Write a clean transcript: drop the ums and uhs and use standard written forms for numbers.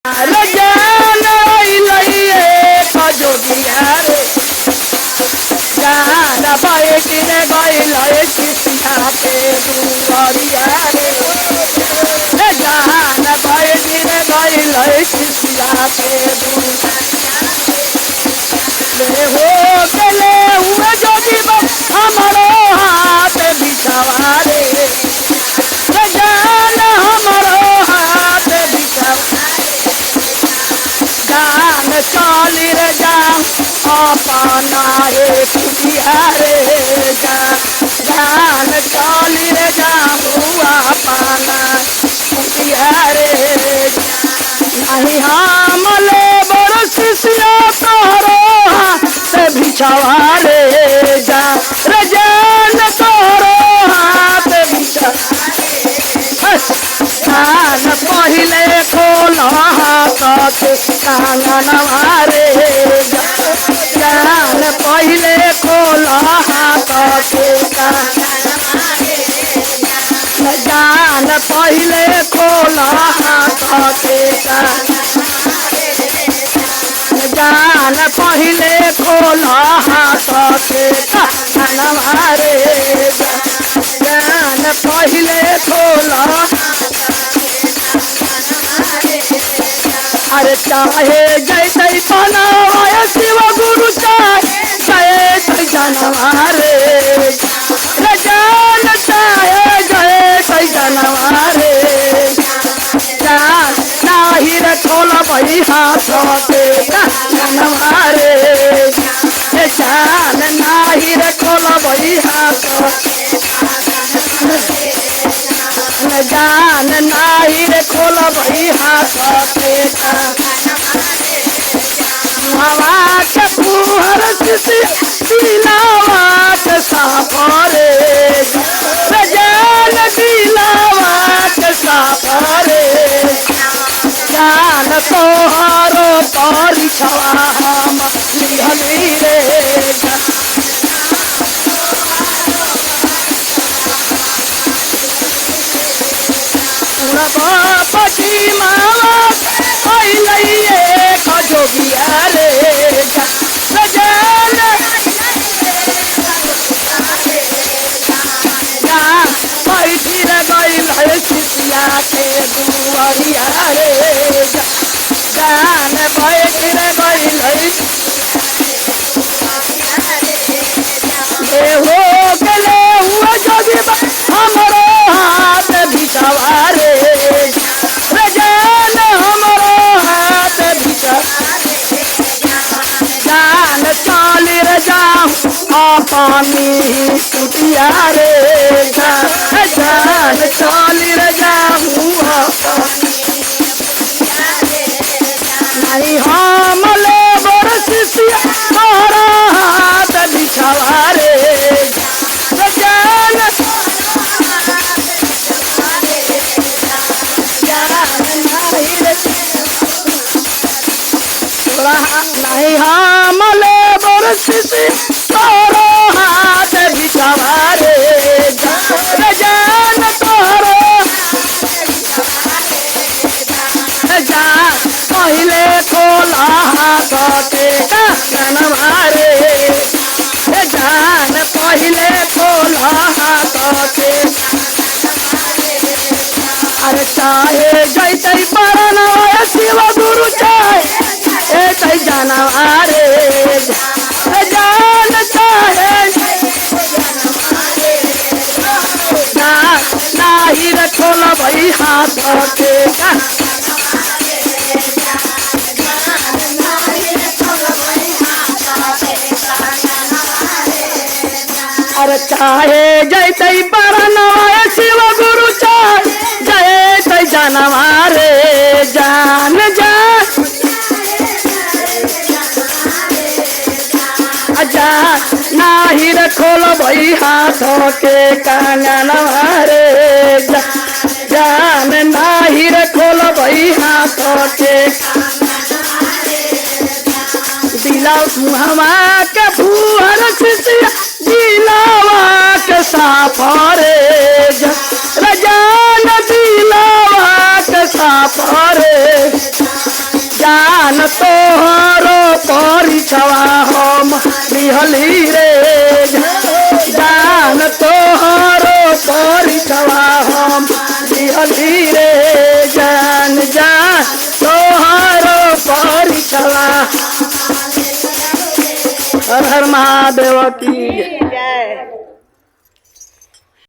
रजान लइए खजोगिया रे जान बैठ रे गइल किसिया के दुआरिया रे जान बैठ रे गइल किसिया के दुआरिया हो गले हुए जोगी हमारो हाथ बिछावा रे जान हमारो हाथ बिछावा जान चली रे जान अपना रे कुटिया रे जान चली रे जान अपना कुटिया रे नहीं हम ले बरस सिया तोरो हाथ बिछावा रे जान तोरो हाथ बिछावा जान पहले खोल हाथ कांगनवा रे जान पहले खोल हाथ जान पहले खोल हाथ जान पहले खोल हाथ कांगनवा रे जान पहले खोल अरे चाहे जय जय बनावाय शिव गुरु चाहे जय जनवारे जान चाहे जय जय जनवारे जान नाही रे खोल बही हाथ के जनवारे जान नाही रे खोल बही हाथ जान नाही रे खोल बही हाथ हवा के फुहर दिलावा के साफरे जान दिलावा के साफरे जान तोहारो परिछवा हम निहली रे पटी मावा लइए खजोगिया रे जान बैठी रे गइल किसिया के दुआरिया रे जान बैठ रे गइल हो गले हुआ जोगी हमरो हाथ बिछावा रे जान हमरो हाथ जान चली रे जाऊं अपनी कुटिया रे जान चली रे जाऊं नहीं हम ले बरस तोरा हाथ बिछावा रे जान नहीं हम ले बरस तोरो हाथ बिछावा रे जान तोरो जान पहले खोल हाथ के कानवा रे जान पहले खोल हाथ के अरे चाहे जय जय परनाय शिव गुरु चाहे जय जानवा रे जान चाहे नाही रे खोल बही हाथ के अरे चाहे जय जय परनाय शिव गुरु चाहे जय जय जानवा रे जान जान नाही रे खोल बही हाथ के कांगनवा रे जान नाही रे खोल बही हाथ के दिला हवा के फुहर दिलावा के साफरे जान दिलावा के साफरे तोहरो परीक्षवा हम लिहली रे जान तोहरो परीक्षवा हम लिहली रे जान जान तोहरो परीक्षवा। हर हर महादेव की।